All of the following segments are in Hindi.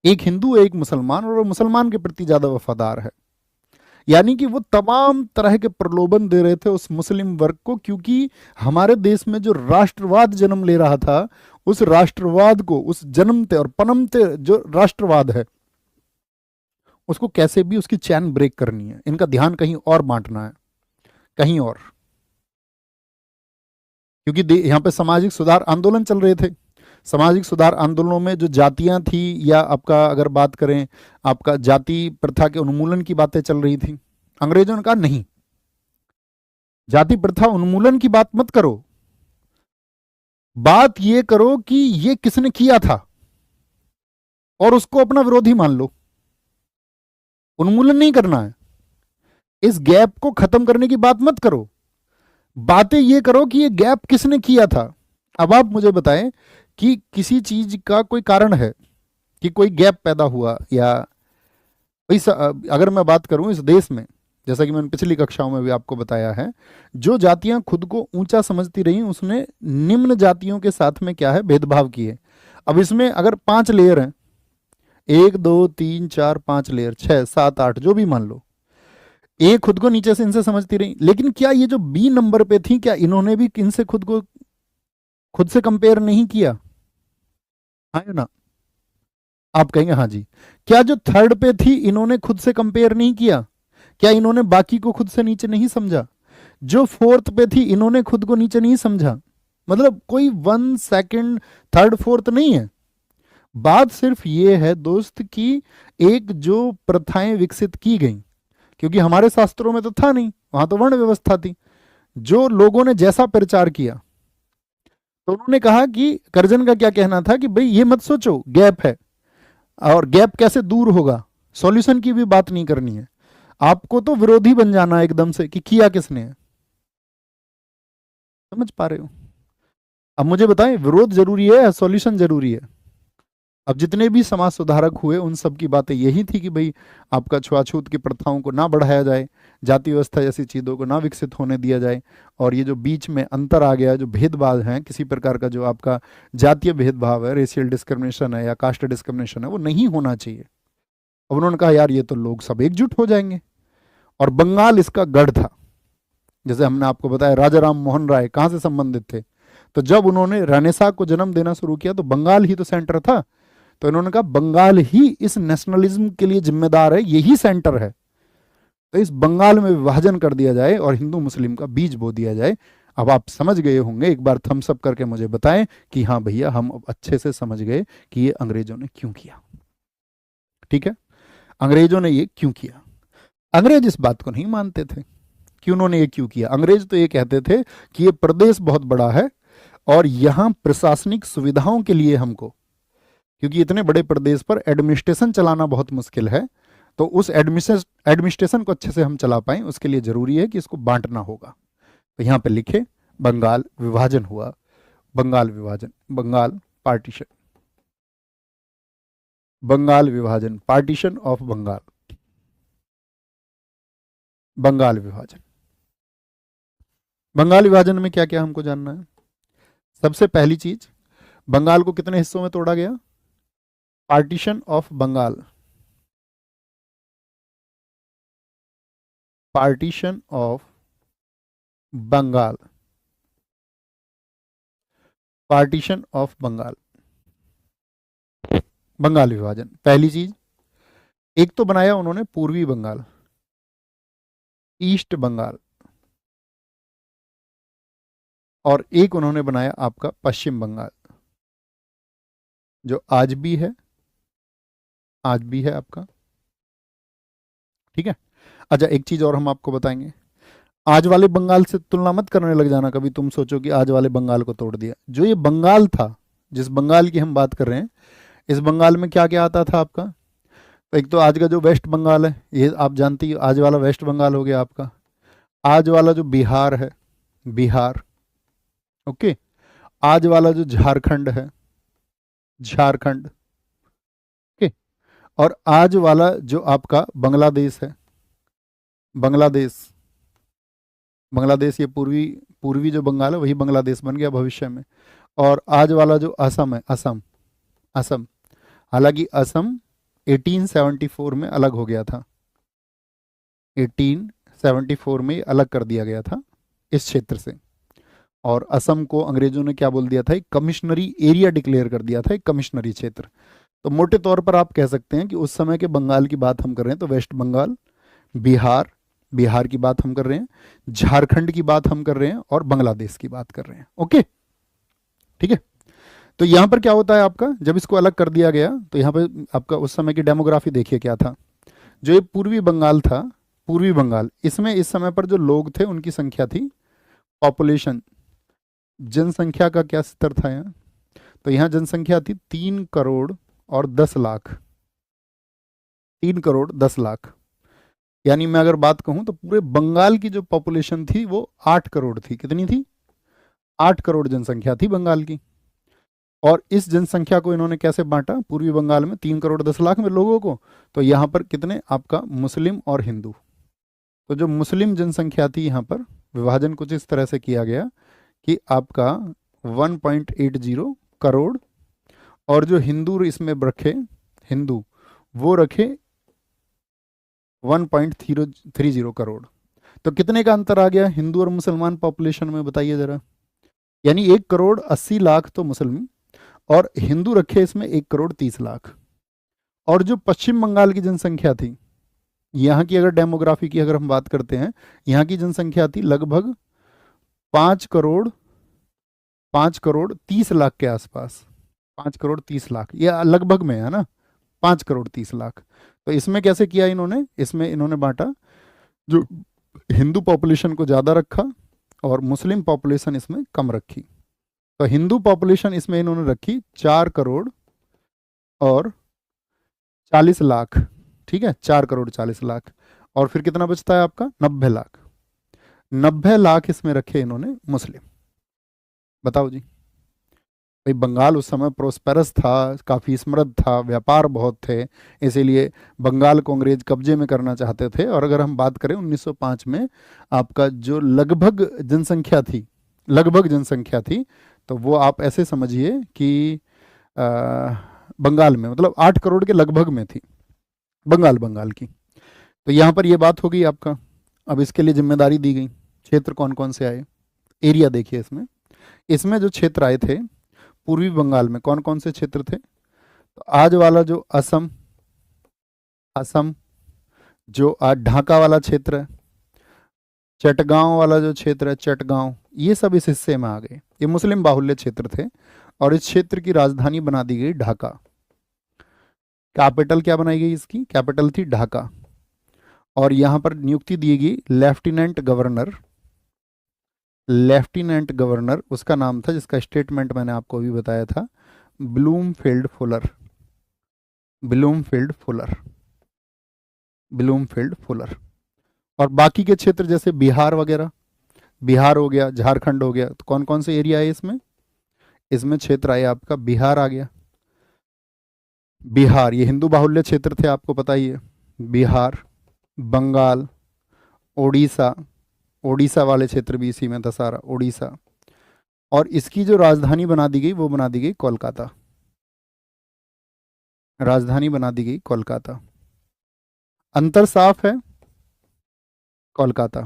एक हिंदू है, एक मुसलमान, और वो मुसलमान के प्रति ज्यादा वफादार है। यानी कि वो तमाम तरह के प्रलोभन दे रहे थे उस मुस्लिम वर्ग को, क्योंकि हमारे देश में जो राष्ट्रवाद जन्म ले रहा था, उस राष्ट्रवाद को, उस जन्मते और पनमते जो राष्ट्रवाद है, उसको कैसे भी उसकी चैन ब्रेक करनी है। इनका ध्यान कहीं और बांटना है, कहीं और। क्योंकि यहाँ पे सामाजिक सुधार आंदोलन चल रहे थे। सामाजिक सुधार आंदोलनों में जो जातियां थी, या आपका अगर बात करें, आपका जाति प्रथा के उन्मूलन की बातें चल रही थी। अंग्रेजों ने कहा नहीं, जाति प्रथा उन्मूलन की बात मत करो, बात ये करो कि ये किसने किया था और उसको अपना विरोधी मान लो। उन्मूलन नहीं करना है, इस गैप को खत्म करने की बात मत करो, बातें ये करो कि ये गैप किसने किया था। अब आप मुझे बताएं कि किसी चीज का कोई कारण है कि कोई गैप पैदा हुआ, या अगर मैं बात करूं इस देश में, जैसा कि मैंने पिछली कक्षाओं में भी आपको बताया है, जो जातियां खुद को ऊंचा समझती रही, उसने निम्न जातियों के साथ में क्या है, भेदभाव किए। अब इसमें अगर 5 लेयर हैं, 1 2 3 4 5 लेयर, 6 7 8 जो भी मान लो, ए खुद को नीचे से इनसे समझती रही, लेकिन क्या ये जो बी नंबर पे थी, क्या इन्होंने भी इनसे खुद को खुद से कंपेयर नहीं किया? हाँ या ना? आप कहेंगे हाँ जी। क्या जो थर्ड पे थी, इन्होंने खुद से कंपेयर नहीं किया? क्या इन्होंने बाकी को खुद से नीचे नहीं समझा? जो फोर्थ पे थी, इन्होंने खुद को नीचे नहीं समझा? मतलब कोई 1 2 थर्ड फोर्थ नहीं है। बात सिर्फ ये है दोस्त कि एक जो प्रथाएं विकसित की गई, क्योंकि हमारे शास्त्रों में तो था नहीं, वहां तो वर्ण व्यवस्था थी, जो लोगों ने जैसा प्रचार किया, तो उन्होंने कहा कि कर्जन का क्या कहना था कि भाई ये मत सोचो गैप है, और गैप कैसे दूर होगा, सॉल्यूशन की भी बात नहीं करनी है, आपको तो विरोधी बन जाना है एकदम से कि किया किसने है। समझ पा रहे हो? अब मुझे बताएं, विरोध जरूरी है या सॉल्यूशन जरूरी है? अब जितने भी समाज सुधारक हुए, उन सब की बातें यही थी कि भाई आपका छुआछूत की प्रथाओं को ना बढ़ाया जाए, जाति व्यवस्था जैसी चीज़ों को ना विकसित होने दिया जाए, और ये जो बीच में अंतर आ गया, जो भेदभाव है, किसी प्रकार का जो आपका जातीय भेदभाव है, रेशियल डिस्क्रिमिनेशन है या कास्ट डिस्क्रिमिनेशन है, वो नहीं होना चाहिए। अब उन्होंने कहा यार ये तो लोग सब एकजुट हो जाएंगे, और बंगाल इसका गढ़ था। जैसे हमने आपको बताया, राजा राम मोहन राय कहाँ से संबंधित थे, तो जब उन्होंने रेनेसां को जन्म देना शुरू किया तो बंगाल ही तो सेंटर था। तो इन्होंने कहा बंगाल ही इस नेशनलिज्म के लिए जिम्मेदार है, यही सेंटर है, तो इस बंगाल में विभाजन कर दिया जाए और हिंदू मुस्लिम का बीज बो दिया जाए। अब आप समझ गए होंगे, एक बार थम्स अप करके मुझे बताएं कि हाँ भैया हम अब अच्छे से समझ गए कि ये अंग्रेजों ने क्यों किया। ठीक है, अंग्रेजों ने ये क्यों किया। अंग्रेज इस बात को नहीं मानते थे कि उन्होंने ये क्यों किया। अंग्रेज तो ये कहते थे कि ये प्रदेश बहुत बड़ा है और यहाँ प्रशासनिक सुविधाओं के लिए हमको, क्योंकि इतने बड़े प्रदेश पर एडमिनिस्ट्रेशन चलाना बहुत मुश्किल है, तो उस एडमिनिस्ट्रेशन को अच्छे से हम चला पाएं, उसके लिए जरूरी है कि इसको बांटना होगा। तो यहाँ पे लिखे बंगाल विभाजन हुआ, बंगाल विभाजन, बंगाल पार्टीशन, बंगाल विभाजन, पार्टीशन ऑफ बंगाल, बंगाल विभाजन। बंगाल विभाजन में क्या क्या हमको जानना है? सबसे पहली चीज, बंगाल को कितने हिस्सों में तोड़ा गया? Partition of Bengal, partition of Bengal, partition of Bengal, Bengal विभाजन। पहली चीज, एक तो बनाया उन्होंने पूर्वी बंगाल, ईस्ट बंगाल, और एक उन्होंने बनाया आपका पश्चिम बंगाल, जो आज भी है, आज भी है आपका। ठीक है। अच्छा, एक चीज और हम आपको बताएंगे, आज वाले बंगाल से तुलना मत करने लग जाना कभी, तुम सोचो कि आज वाले बंगाल को तोड़ दिया। जो ये बंगाल था, जिस बंगाल की हम बात कर रहे हैं, इस बंगाल में क्या क्या आता था आपका? एक तो आज का जो वेस्ट बंगाल है, ये आप जानती हो, आज वाला वेस्ट बंगाल हो गया आपका। आज वाला जो बिहार है, बिहार, ओके। आज वाला जो झारखंड है, झारखंड, ओके। और आज वाला जो आपका बांग्लादेश है, बांग्लादेश, बांग्लादेश, ये पूर्वी पूर्वी जो बंगाल है वही बांग्लादेश बन गया भविष्य में। और आज वाला जो असम है, असम, असम, हालांकि असम 1874 में अलग हो गया था, 1874 में अलग कर दिया गया था इस क्षेत्र से। और असम को अंग्रेजों ने क्या बोल दिया था, एक कमिश्नरी एरिया डिक्लेयर कर दिया था, एक कमिश्नरी क्षेत्र। तो मोटे तौर पर आप कह सकते हैं कि उस समय के बंगाल की बात हम कर रहे हैं तो वेस्ट बंगाल, बिहार, बिहार की बात हम कर रहे हैं, झारखंड की बात हम कर रहे हैं, और बांग्लादेश की बात कर रहे हैं। ओके, ठीक है। तो यहां पर क्या होता है आपका, जब इसको अलग कर दिया गया तो यहां पर आपका उस समय की डेमोग्राफी देखिए क्या था। जो ये पूर्वी बंगाल था, पूर्वी बंगाल, इसमें इस समय पर जो लोग थे उनकी संख्या थी, पॉपुलेशन, जनसंख्या का क्या स्तर था यहाँ, तो यहाँ जनसंख्या थी 3 करोड़ और 10 लाख, 3 करोड़ 10 लाख। यानी मैं अगर बात कहूं तो पूरे बंगाल की जो पॉपुलेशन थी वो 8 करोड़ थी। कितनी थी? 8 करोड़ जनसंख्या थी बंगाल की। और इस जनसंख्या को इन्होंने कैसे बांटा पूर्वी बंगाल में 3 करोड़ 10 लाख में लोगों को? तो यहाँ पर कितने आपका मुस्लिम और हिंदू। तो जो मुस्लिम जनसंख्या थी यहाँ पर विभाजन कुछ इस तरह से किया गया कि आपका 1.80 करोड़, और जो हिंदू इसमें रखे, हिंदू वो रखे 1.30 करोड़। तो कितने का अंतर आ गया हिंदू और मुसलमान पॉपुलेशन में, बताइए जरा। यानी 1 करोड़ 80 लाख तो मुस्लिम, और हिंदू रखे इसमें 1 करोड़ 30 लाख। और जो पश्चिम बंगाल की जनसंख्या थी, यहाँ की अगर डेमोग्राफी की अगर हम बात करते हैं, यहाँ की जनसंख्या थी लगभग 5 करोड़ 30 लाख के आसपास, 5 करोड़ 30 लाख, ये लगभग में है ना, 5 करोड़ 30 लाख। तो इसमें कैसे किया इन्होंने, इसमें इन्होंने बांटा, जो हिंदू पॉपुलेशन को ज़्यादा रखा और मुस्लिम पॉपुलेशन इसमें कम रखी। तो हिंदू पॉपुलेशन इसमें इन्होंने रखी 4 करोड़ और 40 लाख, ठीक है, 4 करोड़ 40 लाख। और फिर कितना बचता है आपका, 90 लाख, 90 लाख इसमें रखे इन्होंने मुस्लिम। बताओ जी, भाई बंगाल उस समय प्रोस्पेरस था, काफ़ी समृद्ध था, व्यापार बहुत थे, इसीलिए बंगाल को अंग्रेज कब्जे में करना चाहते थे। और अगर हम बात करें 1905 में आपका जो लगभग जनसंख्या थी, लगभग जनसंख्या थी, तो वो आप ऐसे समझिए कि बंगाल में मतलब 8 करोड़ के लगभग में थी बंगाल की। तो यहाँ पर ये बात हो गई आपका। अब इसके लिए जिम्मेदारी दी गई, क्षेत्र कौन कौन से आए, एरिया देखिए इसमें। इसमें जो क्षेत्र आए थे पूर्वी बंगाल में, कौन कौन से क्षेत्र थे, तो आज वाला जो असम, असम, जो आज ढाका वाला क्षेत्र है, चटगांव वाला जो क्षेत्र है, चटगांव, ये सब इस हिस्से में आ गए। ये मुस्लिम बाहुल्य क्षेत्र थे और इस क्षेत्र की राजधानी बना दी गई ढाका। कैपिटल क्या बनाई गई इसकी, कैपिटल थी ढाका। और यहाँ पर नियुक्ति दी गई लेफ्टिनेंट गवर्नर, लेफ्टिनेंट गवर्नर उसका नाम था, जिसका स्टेटमेंट मैंने आपको अभी बताया था, Bloomfield Fuller, Bloomfield Fuller, Bloomfield Fuller. और बाकी के क्षेत्र जैसे बिहार वगैरह, बिहार हो गया, झारखंड हो गया, तो कौन कौन से एरिया है इसमें, इसमें क्षेत्र आया आपका बिहार आ गया। बिहार ये हिंदू बाहुल्य क्षेत्र थे, आपको पता ही है। बिहार, बंगाल, ओडिशा, ओडिशा वाले क्षेत्र भी इसी में था सारा, ओडिशा। और इसकी जो राजधानी बना दी गई वो बना दी गई कोलकाता, राजधानी बना दी गई कोलकाता। अंतर साफ है, कोलकाता।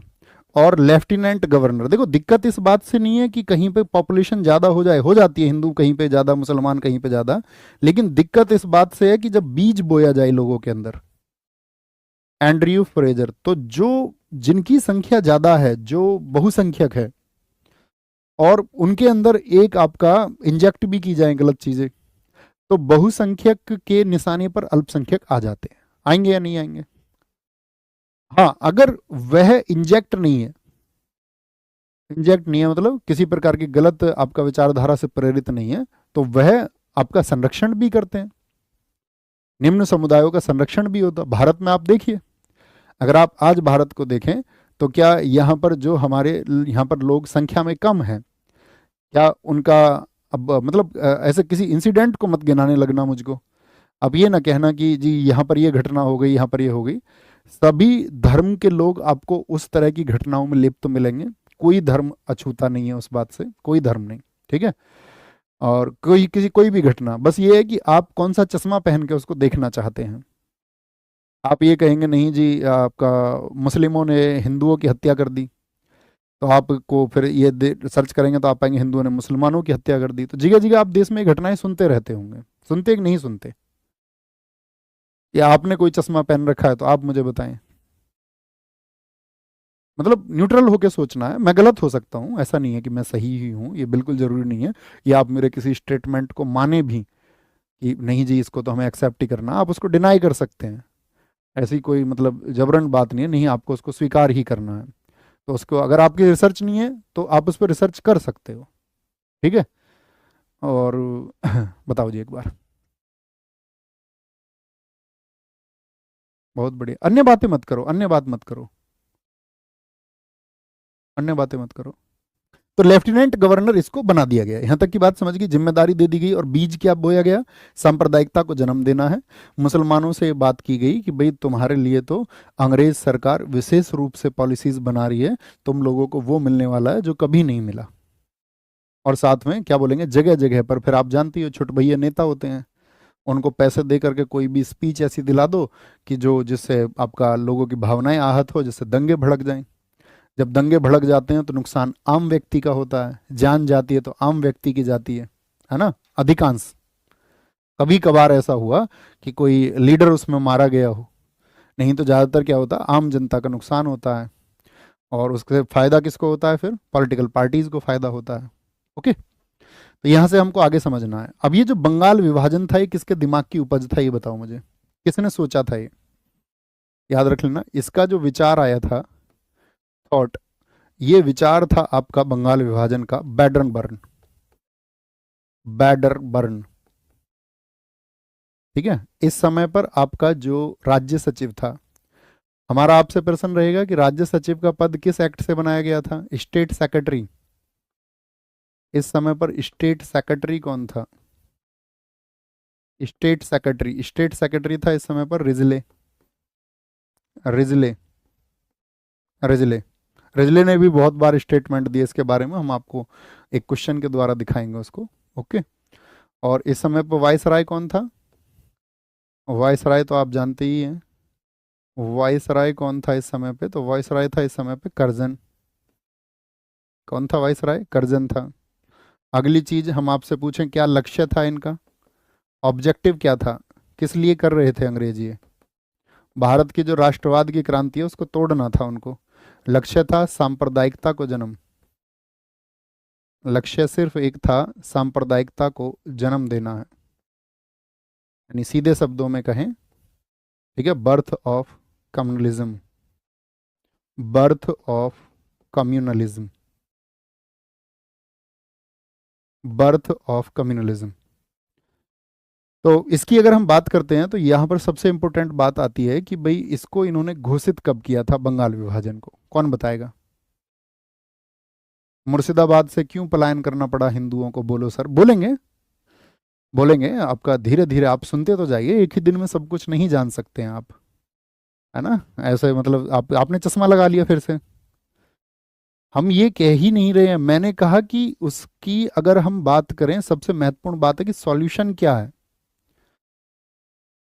और लेफ्टिनेंट गवर्नर, देखो दिक्कत इस बात से नहीं है कि कहीं पे पॉपुलेशन ज़्यादा हो जाए, हो जाती है, हिंदू कहीं पे ज़्यादा, मुसलमान कहीं पे ज़्यादा, लेकिन दिक्कत इस बात से है कि जब बीज बोया जाए लोगों के अंदर, एंड्रयू फ्रेजर, तो जो जिनकी संख्या ज़्यादा है, जो बहुसंख्यक है, और उनके अंदर एक आपका इंजेक्ट भी की जाए गलत चीज़ें, तो बहुसंख्यक के निशाने पर अल्पसंख्यक आ जाते हैं। आएंगे या नहीं आएंगे? हाँ, अगर वह इंजेक्ट नहीं है, इंजेक्ट नहीं है मतलब किसी प्रकार की गलत आपका विचारधारा से प्रेरित नहीं है, तो वह आपका संरक्षण भी करते हैं, निम्न समुदायों का संरक्षण भी होता। भारत में आप देखिए, अगर आप आज भारत को देखें तो क्या यहाँ पर जो हमारे यहाँ पर लोग संख्या में कम हैं, क्या उनका अब मतलब ऐसे किसी इंसिडेंट को मत गिनाने लगना मुझको, अब ये ना कहना कि जी यहाँ पर ये घटना हो गई, यहाँ पर ये हो गई। सभी धर्म के लोग आपको उस तरह की घटनाओं में लिप्त मिलेंगे, कोई धर्म अछूता नहीं है उस बात से, कोई धर्म नहीं, ठीक है। और कोई भी घटना, बस ये है कि आप कौन सा चश्मा पहन के उसको देखना चाहते हैं, आप ये कहेंगे नहीं जी आपका मुस्लिमों ने हिंदुओं की हत्या कर दी, तो आपको फिर ये सर्च करेंगे तो आप पाएंगे हिंदुओं ने मुसलमानों की हत्या कर दी। तो जगह जगह आप देश में ये घटनाएं सुनते रहते होंगे, सुनते कि नहीं सुनते? या आपने कोई चश्मा पहन रखा है तो आप मुझे बताएं। मतलब न्यूट्रल होके सोचना है, मैं गलत हो सकता हूँ, ऐसा नहीं है कि मैं सही ही हूँ, ये बिल्कुल जरूरी नहीं है। या आप मेरे किसी स्टेटमेंट को माने भी कि नहीं जी इसको तो हमें एक्सेप्ट ही करना, आप उसको डिनाई कर सकते हैं। ऐसी कोई मतलब जबरन बात नहीं है, नहीं आपको उसको स्वीकार ही करना है। तो उसको अगर आपकी रिसर्च नहीं है तो आप उस पर रिसर्च कर सकते हो, ठीक है। और बताओ जी एक बार। बहुत बढ़िया, अन्य बातें मत करो, अन्य बात मत करो, अन्य बातें मत करो। तो लेफ्टिनेंट गवर्नर इसको बना दिया गया, यहां तक की बात समझ गई, जिम्मेदारी दे दी गई और बीज क्या बोया गया, सांप्रदायिकता को जन्म देना है। मुसलमानों से बात की गई कि भाई तुम्हारे लिए तो अंग्रेज सरकार विशेष रूप से पॉलिसीज बना रही है, तुम लोगों को वो मिलने वाला है जो कभी नहीं मिला। और साथ में क्या बोलेंगे, जगह जगह पर फिर आप जानती हो छोटे भैया नेता होते हैं, उनको पैसे दे करके कोई भी स्पीच ऐसी दिला दो कि जो जिससे आपका लोगों की भावनाएं आहत हो, जिससे दंगे भड़क जाएं। जब दंगे भड़क जाते हैं तो नुकसान आम व्यक्ति का होता है, जान जाती है तो आम व्यक्ति की जाती है ना, अधिकांश। कभी कभार ऐसा हुआ कि कोई लीडर उसमें मारा गया हो, नहीं तो ज़्यादातर क्या होता है, आम जनता का नुकसान होता है। और उससे फायदा किसको होता है, फिर पॉलिटिकल पार्टीज को फायदा होता है। ओके, तो यहाँ से हमको आगे समझना है। अब ये जो बंगाल विभाजन था ये किसके दिमाग की उपज था, ये बताओ मुझे, किसने सोचा था ये? याद रख लेना, इसका जो विचार आया था, थॉट, ये विचार था आपका बंगाल विभाजन का बैडरन बर्न, बैडर बर्न। ठीक है, इस समय पर आपका जो राज्य सचिव था, हमारा आपसे प्रश्न रहेगा कि राज्य सचिव का पद किस एक्ट से बनाया गया था, स्टेट सेक्रेटरी। इस समय पर स्टेट सेक्रेटरी कौन था? स्टेट सेक्रेटरी था इस समय पर रिजले, रिजले, रिजले। रिजले ने भी बहुत बार स्टेटमेंट दिए इसके बारे में, हम आपको एक क्वेश्चन के द्वारा दिखाएंगे उसको। ओके, और इस समय पर वाइस राय कौन था? वाइस राय तो आप जानते ही हैं, वाइस राय कौन था इस समय पे? तो वाइस राय था इस समय पे कर्जन। कौन था वाइस राय? कर्जन था। अगली चीज हम आपसे पूछें, क्या लक्ष्य था इनका, ऑब्जेक्टिव क्या था, किस लिए कर रहे थे अंग्रेज ये? भारत की जो राष्ट्रवाद की क्रांति है उसको तोड़ना था उनको। लक्ष्य था सांप्रदायिकता को जन्म, लक्ष्य सिर्फ एक था, सांप्रदायिकता को जन्म देना है। यानी सीधे शब्दों में कहें, ठीक है, birth of communalism, birth of communalism, birth of communalism. तो इसकी अगर हम बात करते हैं तो यहाँ पर सबसे इंपॉर्टेंट बात आती है कि भाई इसको इन्होंने घोषित कब किया था, बंगाल विभाजन को, कौन बताएगा? मुर्शिदाबाद से क्यों पलायन करना पड़ा हिंदुओं को, बोलो सर, बोलेंगे, बोलेंगे आपका, धीरे धीरे आप सुनते तो जाइए, एक ही दिन में सब कुछ नहीं जान सकते हैं आप, है ना। ऐसे मतलब आपने चश्मा लगा लिया फिर से। हम ये कह ही नहीं रहे हैं, मैंने कहा कि उसकी अगर हम बात करें, सबसे महत्वपूर्ण बात है कि सॉल्यूशन क्या है।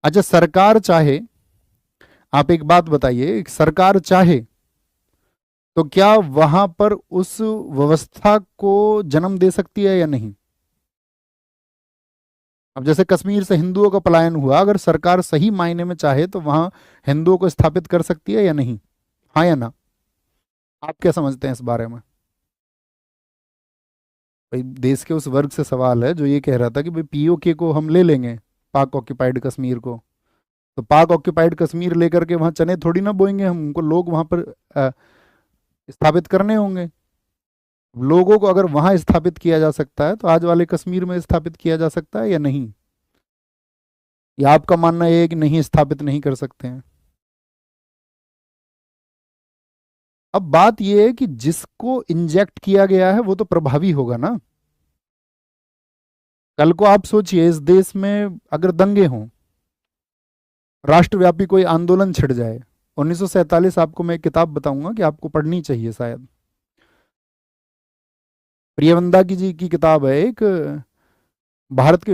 अच्छा, सरकार चाहे, आप एक बात बताइए, सरकार चाहे तो क्या वहां पर उस व्यवस्था को जन्म दे सकती है या नहीं? अब जैसे कश्मीर से हिंदुओं का पलायन हुआ, अगर सरकार सही मायने में चाहे तो वहां हिंदुओं को स्थापित कर सकती है या नहीं? हाँ या ना? आप क्या समझते हैं इस बारे में? भाई देश के उस वर्ग से सवाल है जो ये कह रहा था कि भाई पीओके को हम ले लेंगे, पाक ऑक्यूपाइड कश्मीर को। तो पाक ऑक्यूपाइड कश्मीर लेकर के वहां चने थोड़ी ना बोएंगे हम, उनको लोग वहां पर अ, स्थापित करने होंगे। लोगों को अगर वहां स्थापित किया जा सकता है तो आज वाले कश्मीर में स्थापित किया जा सकता है या नहीं? या आपका मानना ये है कि नहीं, स्थापित नहीं कर सकते हैं? अब बात यह है कि जिसको इंजेक्ट किया गया है वो तो प्रभावी होगा ना। कल को आप सोचिए, इस देश में अगर दंगे हों, राष्ट्रव्यापी कोई आंदोलन छिड़ जाए, 1947, आपको मैं एक किताब बताऊंगा कि आपको पढ़नी चाहिए शायद, प्रियवंदा की जी की किताब है एक, भारत के